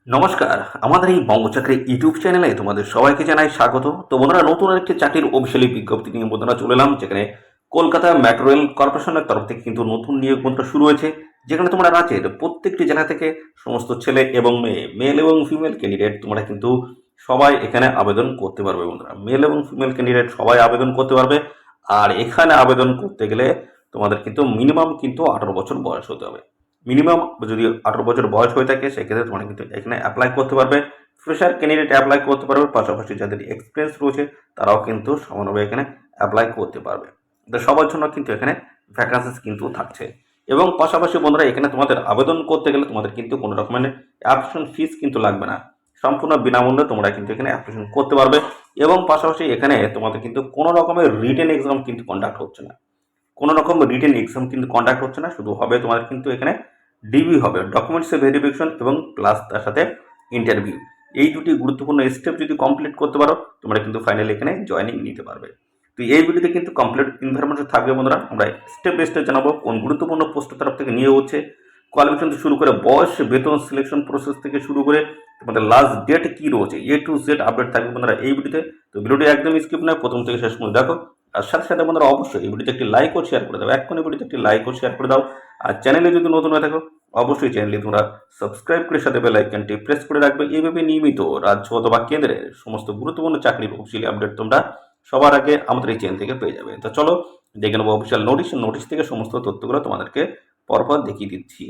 নমস্কার, আমাদের এই বঙ্গচাকরি ইউটিউব চ্যানেলে তোমাদের সবাইকে জানাই স্বাগত। তো বন্ধুরা, নতুন একটি চাকরির অফিসিয়ালি বিজ্ঞপ্তি নিয়ে বন্ধুরা চলে এলাম, যেখানে কলকাতা মেট্রো রেল কর্পোরেশনের তরফ থেকে কিন্তু নতুন নিয়োগ বন্ধুরা শুরু হয়েছে। যেখানে তোমরা রাজ্যের প্রত্যেকটি জেলা থেকে সমস্ত ছেলে এবং মেয়ে, মেল এবং ফিমেল ক্যান্ডিডেট তোমরা কিন্তু সবাই এখানে আবেদন করতে পারবে বন্ধুরা। মেল এবং ফিমেল ক্যান্ডিডেট সবাই আবেদন করতে পারবে। আর এখানে আবেদন করতে গেলে তোমাদের কিন্তু মিনিমাম কিন্তু 18 বছর বয়স হতে হবে। মিনিমাম যদি 18 বছর বয়স হয়ে থাকে সেক্ষেত্রে তোমরা কিন্তু এখানে অ্যাপ্লাই করতে পারবে। ফ্রেশার ক্যান্ডিডেট অ্যাপ্লাই করতে পারবে, পাশাপাশি যাদের এক্সপিরিয়েন্স রয়েছে তারাও কিন্তু সমানভাবে এখানে অ্যাপ্লাই করতে পারবে। তো সবার জন্য কিন্তু এখানে ভ্যাকান্সিস কিন্তু থাকছে। এবং পাশাপাশি বন্ধুরা, এখানে তোমাদের আবেদন করতে গেলে তোমাদের কিন্তু কোনো রকমের অ্যাপ্লিকেশন ফিস কিন্তু লাগবে না। সম্পূর্ণ বিনামূল্যে তোমরা কিন্তু এখানে অ্যাপ্লিকেশন করতে পারবে। এবং পাশাপাশি এখানে তোমাদের কিন্তু কোনো রকমের রিটেন এক্সাম কিন্তু কন্ডাক্ট হচ্ছে না। কোনো রকম রিটেন এক্সাম কিন্তু কন্ডাক্ট হচ্ছে না, শুধু হবে তোমাদের কিন্তু এখানে ডিবি হবে, ডকুমেন্টস ভেরিফিকেশন, এবং প্লাস তার সাথে ইন্টারভিউ। এই দুটি গুরুত্বপূর্ণ স্টেপ যদি কমপ্লিট করতে পারো তোমরা কিন্তু ফাইনালি এখানে জয়েনিং নিতে পারবে। তো এই ভিডিওতে কিন্তু কমপ্লিট ইনফরমেশন থাকবে বন্ধুরা। আমরা স্টেপ বাই স্টেপ জানাবো কোন গুরুত্বপূর্ণ পোস্টের তরফ থেকে নিয়োগ হচ্ছে, কোয়ালিফিকেশন থেকে শুরু করে বয়স, বেতন, সিলেকশন প্রসেস থেকে শুরু করে তোমাদের লাস্ট ডেট কি রয়েছে, A to Z আপডেট থাকবে বন্ধুরা এই ভিডিওতে। তো ভিডিওটি একদম স্কিপ নয়, প্রথম থেকে শেষ পর্যন্ত দেখো। আর সাথে সাথে বন্ধুরা অবশ্যই এই ভিডিওতে একটি লাইক ও শেয়ার করে দাও, এক্ষুনি ভিডিওতে একটি লাইক ও শেয়ার করে দাও। আর চ্যানেলে যদি নতুন হয়ে থাকো অবশ্যই চ্যানেলটি তোমরা সাবস্ক্রাইব করে সাথে বেল আইকনটি প্রেস করে রাখবে। এইভাবে নিয়মিত রাজ্য অথবা কেন্দ্রের সমস্ত গুরুত্বপূর্ণ চাকরির অফিসিয়ালি আপডেট তোমরা সবার আগে আমাদের এই চ্যানেল থেকে পেয়ে যাবে। তো চলো দেখে নেবো অফিসিয়াল নোটিশ থেকে সমস্ত তথ্যগুলো তোমাদেরকে পরপর দেখিয়ে দিচ্ছি।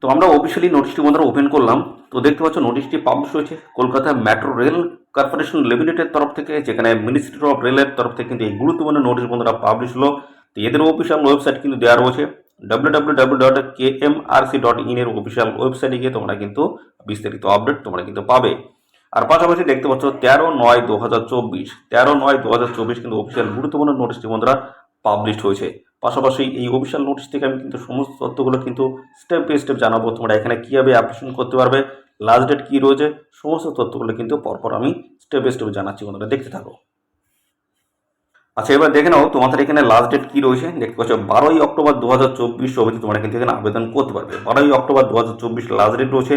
তো আমরা অফিসিয়ালি নোটিশটি বন্ধুরা ওপেন করলাম। তো দেখতে পাচ্ছ নোটিশটি পাবলিশ হয়েছে কলকাতা মেট্রো রেল কর্পোরেশন লিমিটেডের তরফ থেকে, যেখানে মিনিস্ট্রি অফ রেলের তরফ থেকে কিন্তু এই গুরুত্বপূর্ণ নোটিশ বন্ধুরা পাবলিশ হলো। তো এদের অফিসিয়াল ওয়েবসাইট কিন্তু দেওয়া রয়েছে, www.kmrc.in এর অফিসিয়াল ওয়েবসাইটে গিয়ে তোমরা কিন্তু বিস্তারিত আপডেট তোমরা কিন্তু পাবে। আর পাশাপাশি দেখতে পাচ্ছ 13/9/2024, 13/9/2024 কিন্তু অফিসিয়াল গুরুত্বপূর্ণ নোটিশটি বন্ধুরা পাবলিশ হয়েছে। পাশাপাশি এই অফিসিয়াল নোটিশ থেকে আমি কিন্তু সমস্ত তথ্যগুলো কিন্তু স্টেপ বাই স্টেপ জানাবো, তোমরা এখানে কীভাবে অ্যাপ্লিকেশন করতে পারবে, লাস্ট ডেট কী রয়েছে, সমস্ত তথ্যগুলো কিন্তু পরপর আমি স্টেপ বাই স্টেপ জানাচ্ছি, বন্ধুরা দেখতে থাকো। আচ্ছা, এবার দেখে নাও তোমাদের এখানে লাস্ট ডেট কী রয়েছে। দেখতে পাচ্ছ 12 অক্টোবর 2024 অবধি তোমরা কিন্তু এখানে আবেদন করতে পারবে। 12 অক্টোবর 2024 লাস্ট ডেট রয়েছে।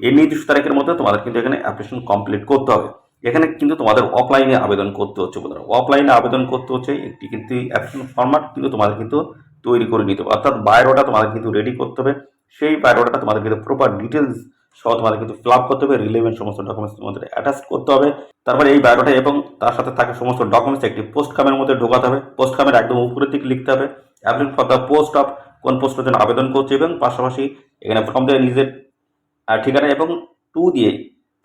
এই নির্দিষ্ট তারিখের মধ্যে তোমাদের কিন্তু এখানে অ্যাপ্লিকেশন কমপ্লিট করতে হবে। এখানে কিন্তু তোমাদের অফলাইনে আবেদন করতে হচ্ছে বন্ধুরা, অফলাইনে আবেদন করতে হচ্ছে। একটি কিন্তু অ্যাপ্লিকেশন ফরম্যাট কিন্তু তোমাদের কিন্তু তৈরি করে নিতে হবে, অর্থাৎ বায়োডাটা তোমাদের কিন্তু রেডি করতে হবে। সেই বায়োডাটা তোমাদের কিন্তু প্রপার ডিটেলস সহ তোমাদের কিন্তু ফিল আপ করতে হবে, রিলেভেন্ট সমস্ত ডকুমেন্টস তোমাদের অ্যাটাচ করতে হবে। তারপরে এই বায়োডাটা এবং তার সাথে থাকা সমস্ত ডকুমেন্টস একটি পোস্ট খামের মধ্যে ঢোকাতে হবে। পোস্ট খামের একদম উপরের দিকে লিখতে হবে application for the post of, কোন পোস্টের জন্য আবেদন করছে, এবং পাশাপাশি এখানে ফর্ম দিয়ে নিজের ঠিকানা এবং দিয়ে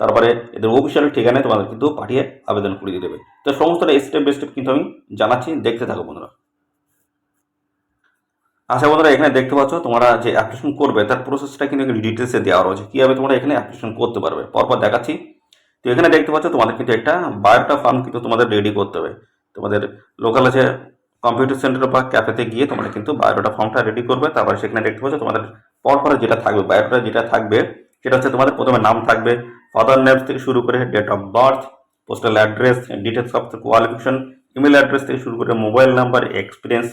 তারপরে এদের অফিসিয়াল ঠিকানায় তোমাদের কিন্তু পাঠিয়ে আবেদন করে দিয়ে দেবে। তো সমস্তটা স্টেপ বাই স্টেপ কিন্তু আমি জানাচ্ছি, দেখতে থাকো বন্ধুরা। আচ্ছা বন্ধুরা, এখানে দেখতে পাচ্ছ তোমরা যে অ্যাপ্লিকেশন করবে তার প্রসেসটা কিন্তু ডিটেলসে দেওয়া রয়েছে, কীভাবে তোমরা এখানে অ্যাপ্লিকেশন করতে পারবে পরপর দেখাচ্ছি। তো এখানে দেখতে পাচ্ছ তোমাদের কিন্তু একটা বায়োডাটা ফর্ম কিন্তু তোমাদের রেডি করতে হবে। তোমাদের লোকাল আছে কম্পিউটার সেন্টার বা ক্যাফেতে গিয়ে তোমরা কিন্তু বায়োডাটা ফর্মটা রেডি করবে। তারপরে সেখানে দেখতে পাচ্ছ তোমাদের পরপর যেটা থাকবে, বায়োডাটা যেটা থাকবে সেটা হচ্ছে তোমাদের প্রথমে নাম থাকবে, ফাদার নেমস থেকে শুরু করে date of birth, postal address, details of qualification, email address থেকে শুরু করে মোবাইল নাম্বার, এক্সপিরিয়েন্স,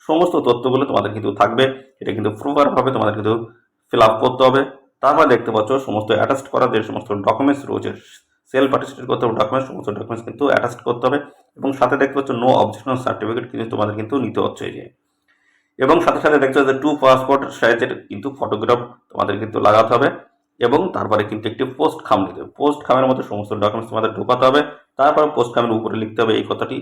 সমস্ত তথ্যগুলো তোমাদের কিন্তু থাকবে। এটা কিন্তু প্রপারভাবে তোমাদের কিন্তু ফিল আপ করতে হবে। তারপর দেখতে পাচ্ছ সমস্ত অ্যাটাচ করা যে সমস্ত ডকুমেন্টস রয়েছে, সেলফ অ্যাটেস্টেড করতে হবে ডকুমেন্টস, সমস্ত ডকুমেন্টস কিন্তু অ্যাটাচ করতে হবে। এবং সাথে দেখতে পাচ্ছ নো অবজেকশন সার্টিফিকেট কিন্তু তোমাদের কিন্তু নিতে হচ্ছে এই যে। এবং সাথে সাথে দেখছো যে 2 পাসপোর্ট সাইজের কিন্তু ফটোগ্রাফ তোমাদের কিন্তু লাগাতে হবে। এবং তারপরে কিন্তু একটি পোস্ট খাম নিতে হবে, পোস্ট খামের মধ্যে সমস্ত ডকুমেন্টস তোমাদের ঢোকাতে হবে। তারপর পোস্ট খামের উপরে লিখতে হবে এই কথাটি,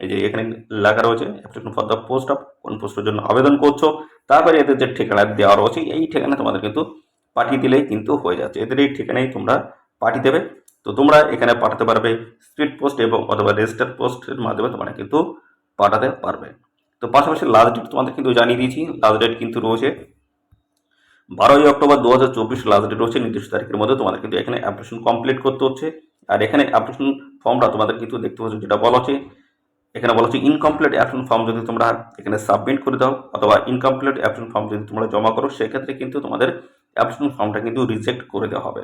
এই যে এখানে লেখা রয়েছে application for the post of, কোন পোস্টের জন্য আবেদন করছো। তারপরে এদের যে ঠিকানা দেওয়া রয়েছে এই ঠিকানা তোমাদের কিন্তু পাঠিয়ে দিলেই কিন্তু হয়ে যাচ্ছে। এদের এই ঠিকানায় তোমরা পাঠিয়ে দেবে। তো তোমরা এখানে পাঠাতে পারবে স্পিড পোস্ট এবং অথবা রেজিস্টার পোস্টের মাধ্যমে তোমরা কিন্তু পাঠাতে পারবে। তো পাশাপাশি লাস্ট ডেট তোমাদের কিন্তু জানিয়ে দিয়েছি, লাস্ট ডেট কিন্তু রয়েছে 12 অক্টোবর 2024 লাস্ট ডেট রয়েছে। নির্দিষ্ট তারিখের মধ্যে তোমাদের কিন্তু এখানে অ্যাপ্লিকেশন কমপ্লিট করতে হচ্ছে। আর এখানে অ্যাপ্লিকেশন ফর্মটা তোমাদের কিন্তু দেখতে পাচ্ছ যেটা বলা হচ্ছে, এখানে বলা হচ্ছে ইনকমপ্লিট অ্যাপ্লিকেশন ফর্ম যদি তোমরা এখানে সাবমিট করে দাও অথবা ইনকমপ্লিট অ্যাপ্লিকেশন ফর্ম যদি তোমরা জমা করো সেক্ষেত্রে কিন্তু তোমাদের অ্যাপ্লিকেশন ফর্মটা কিন্তু রিজেক্ট করে দেওয়া হবে।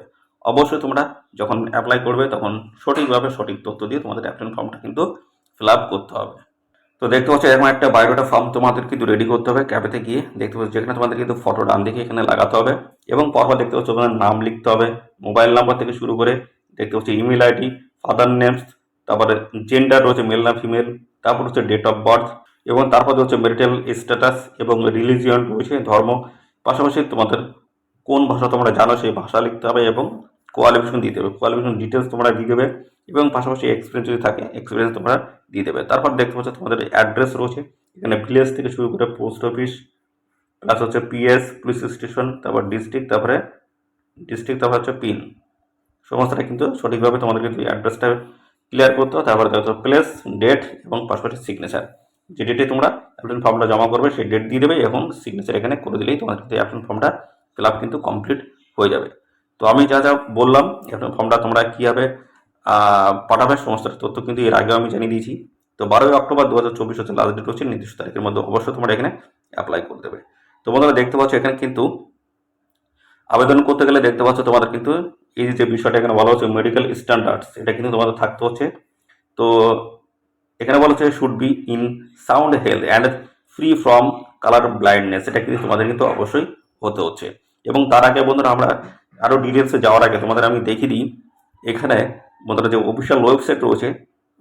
অবশ্যই তোমরা যখন অ্যাপ্লাই করবে তখন সঠিকভাবে সঠিক তথ্য দিয়ে তোমাদের অ্যাপ্লিকেশন ফর্মটা কিন্তু ফিল আপ করতে হবে। তো দেখতে পাচ্ছ এরকম একটা বায়োডাটা ফর্ম তোমাদের কিন্তু রেডি করতে হবে ক্যাফেতে গিয়ে। দেখতে পাচ্ছ যেখানে তোমাদের কিন্তু ফটো ডান দিকে এখানে লাগাতে হবে এবং পরপর দেখতে পাচ্ছ তোমাদের নাম লিখতে হবে, মোবাইল নাম্বার থেকে শুরু করে দেখতে পাচ্ছ ইমেল আইডি, ফাদার নেমস, তারপরে জেন্ডার রয়েছে মেল না ফিমেল, তারপর হচ্ছে ডেট অফ বার্থ এবং তারপর হচ্ছে ম্যারিটাল স্ট্যাটাস এবং রিলিজিয়ন রয়েছে ধর্ম। পাশাপাশি তোমাদের কোন ভাষা তোমরা জানো সেই ভাষা লিখতে হবে এবং কোয়ালিফিকেশন দিতে হবে, কোয়ালিফিকেশন ডিটেলস তোমরা দিয়ে দেবে এবং পাশাপাশি এক্সপিরিয়েন্স যদি থাকে এক্সপিরিয়েন্স তোমরা দিয়ে দেবে। তারপর দেখতে পাচ্ছ তোমাদের অ্যাড্রেস রয়েছে, এখানে ভিলেজ থেকে শুরু করে পোস্ট অফিস প্লাস হচ্ছে পিএস পুলিশ স্টেশন, তারপর ডিস্ট্রিক্ট তারপর হচ্ছে পিন, সমস্তটা কিন্তু সঠিকভাবে তোমাদের কিন্তু অ্যাড্রেসটা ক্লিয়ার করতে হবে। তারপরে দেখো প্লেস, ডেট এবং পাশাপাশি সিগনেচার, যে ডেটে তোমরা অ্যাপ্লিকেশন ফর্মটা জমা করবে সেই ডেট দিয়ে দেবে এবং সিগনেচার এখানে করে দিলেই তোমাদের কিন্তু অ্যাপ্লিকেশন ফর্মটা ফিল আপ কিন্তু কমপ্লিট হয়ে যাবে। তো আমি যা যা বললাম অ্যাপ্লিকেশন ফর্মটা তোমরা কীভাবে পাঠাবে সমস্ত তথ্য কিন্তু এর আগেও আমি জানিয়ে দিয়েছি। তো 12ই অক্টোবর 2024 হচ্ছে লাস্ট ডেট, হচ্ছে নির্দিষ্ট তারিখের মধ্যে অবশ্যই তোমরা এখানে অ্যাপ্লাই করে দেবে। তো বন্ধুরা দেখতে পাচ্ছ এখানে কিন্তু আবেদন করতে গেলে দেখতে পাচ্ছ তোমাদের কিন্তু এই যে বিষয়টা এখানে বলা হচ্ছে মেডিকেল স্ট্যান্ডার্ডস, এটা কিন্তু তোমাদের থাকতে হচ্ছে। তো এখানে বলা হচ্ছে should be in sound health and free from colour blindness, এটা কিন্তু তোমাদের কিন্তু অবশ্যই হতে হচ্ছে। এবং তার আগে বন্ধুরা আমরা আরও ডিটেলসে যাওয়ার আগে তোমাদের আমি দেখিয়ে দিই এখানে বন্ধুরা যে অফিসিয়াল ওয়েবসাইট রয়েছে,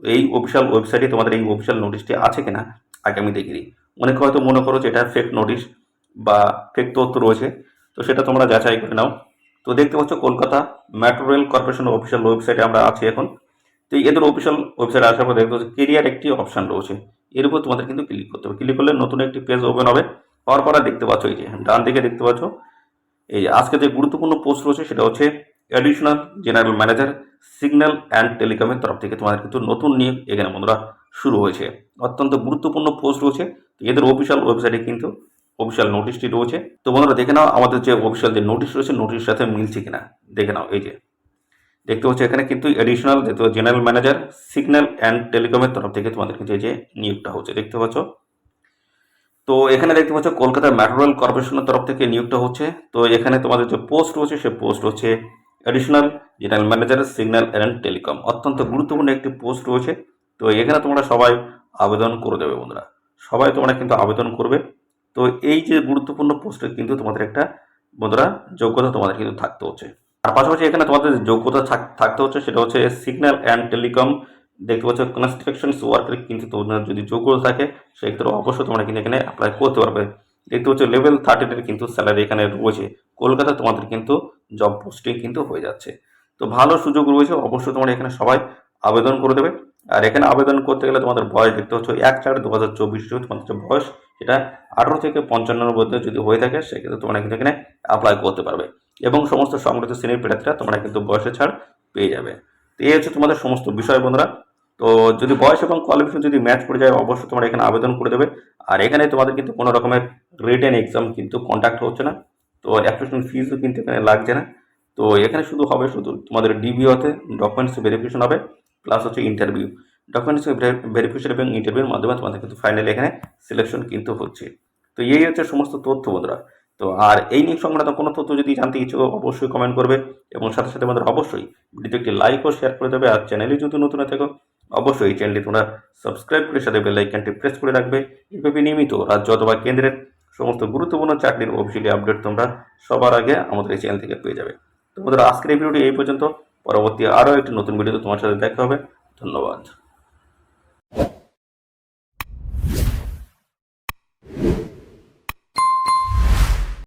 এই অফিসিয়াল ওয়েবসাইটে তোমাদের এই অফিসিয়াল নোটিশটি আছে কিনা আগে আমি দেখিয়ে দিই। অনেকে হয়তো মনে করো যে এটা ফেক নোটিশ বা ফেক তথ্য রয়েছে, তো সেটা তোমরা যাচাই করে নাও। তো দেখতে পাচ্ছ Kolkata metro rail corporation official ওয়েবসাইটে আমরা আছি এখন। তো এদের অফিসিয়াল ওয়েবসাইটে আসার পর দেখতে পাচ্ছ কেরিয়ার একটি অপশান রয়েছে, এর উপর তোমাদের কিন্তু ক্লিক করতে হবে। ক্লিক করলে নতুন একটি পেজ ওপেন হবে। হওয়ার পরে দেখতে পাচ্ছ এই যে ডান দিকে দেখতে পাচ্ছ এই আজকে যে গুরুত্বপূর্ণ পোস্ট রয়েছে সেটা হচ্ছে additional general manager signal and টেলিকমের তরফ থেকে তোমাদের কিন্তু নতুন নিয়োগ এখানে বন্ধুরা শুরু হয়েছে। অত্যন্ত গুরুত্বপূর্ণ পোস্ট রয়েছে। এদের অফিসিয়াল ওয়েবসাইটে কিন্তু অফিসিয়াল নোটিশটি রয়েছে। তো বন্ধুরা দেখে নাও আমাদের যে অফিসিয়াল যে নোটিশ রয়েছে নোটিশের সাথে মিলছে কিনা দেখে নাও। এই যে দেখতে পাচ্ছ এখানে কিন্তু অ্যাডিশনাল দেখতে পাচ্ছ জেনারেল ম্যানেজার সিগন্যাল অ্যান্ড টেলিকমের তরফ থেকে তোমাদের কিন্তু এই যে নিয়োগটা হচ্ছে দেখতে পাচ্ছ। তো এখানে দেখতে পাচ্ছ কলকাতা মেট্রো রেল কর্পোরেশনের তরফ থেকে নিয়োগটা হচ্ছে। তো এখানে তোমাদের যে পোস্ট রয়েছে সে পোস্ট হচ্ছে additional general manager signal and telecom, অত্যন্ত গুরুত্বপূর্ণ একটি পোস্ট রয়েছে। তো এখানে তোমরা সবাই আবেদন করে দেবে বন্ধুরা, সবাই তোমরা কিন্তু আবেদন করবে। তো এই যে গুরুত্বপূর্ণ পোস্টে কিন্তু তোমাদের একটা বন্ধুরা যোগ্যতা তোমাদের কিন্তু থাকতে হচ্ছে। আর পাশাপাশি এখানে তোমাদের যে যোগ্যতা থাকতে হচ্ছে সেটা হচ্ছে সিগন্যাল অ্যান্ড টেলিকম দেখতে পাচ্ছ কনস্ট্রাকশন ওয়ার্কের কিন্তু তোমাদের যদি যোগ্যতা থাকে সেক্ষেত্রে অবশ্যই তোমরা কিন্তু এখানে অ্যাপ্লাই করতে পারবে। দেখতে পাচ্ছ লেভেল 13 কিন্তু স্যালারি এখানে রয়েছে। কলকাতা তোমাদের কিন্তু জব পোস্টিং কিন্তু হয়ে যাচ্ছে। তো ভালো সুযোগ রয়েছে, অবশ্যই তোমরা এখানে সবাই আবেদন করে দেবে। আর এখানে আবেদন করতে গেলে তোমাদের বয়স দেখতে হচ্ছে 1/4/2024 তোমাদের যে বয়স সেটা 18 থেকে 55 মধ্যে যদি হয়ে থাকে সেক্ষেত্রে তোমরা কিন্তু এখানে অ্যাপ্লাই করতে পারবে এবং সমস্ত সংগঠিত শ্রেণীর প্রার্থীরা তোমরা কিন্তু বয়সের ছাড় পেয়ে যাবে। তো এই হচ্ছে তোমাদের সমস্ত বিষয় বন্ধুরা। তো যদি বয়স এবং কোয়ালিফিকেশন যদি ম্যাচ করে যায় অবশ্যই তোমরা এখানে আবেদন করে দেবে। আর এখানে তোমাদের কিন্তু কোনো রকমের রিটেন এক্সাম কিন্তু কন্ডাক্ট হচ্ছে না, তো অ্যাপ্লিকেশন ফিজও কিন্তু এখানে লাগছে না। তো এখানে শুধু তোমাদের ডিবিওতে ডকুমেন্টস ভেরিফিকেশন হবে প্লাস হচ্ছে ইন্টারভিউ, ডকুমেন্টস ভেরিফিকেশন এবং ইন্টারভিউর মাধ্যমে তোমাদের কিন্তু ফাইনালি এখানে সিলেকশন কিন্তু হচ্ছে। তো এই হচ্ছে সমস্ত তথ্য বন্ধুরা। তো আর এই নিয়ে সংক্রান্ত কোনো তথ্য যদি জানতে ইচ্ছুক অবশ্যই কমেন্ট করবে এবং সাথে সাথে আমাদের অবশ্যই ভিডিওতে একটি লাইক ও শেয়ার করে দেবে। আর চ্যানেলে যদি নতুন হয়ে থাকো অবশ্যই এই চ্যানেলটি তোমরা সাবস্ক্রাইব করে সাথে বেল আইকনটি প্রেস করে রাখবে। এইভাবে নিয়মিত রাজ্য অথবা কেন্দ্রের সমস্ত গুরুত্বপূর্ণ চাকরির অফিসিয়ালি আপডেট তোমরা সবার আগে আমাদের এই চ্যানেল থেকে পেয়ে যাবে। তো বন্ধুরা আজকের এই ভিডিওটি এই পর্যন্ত, পরবর্তী আরও একটি নতুন ভিডিওতে তোমার সাথে দেখা হবে। ধন্যবাদ।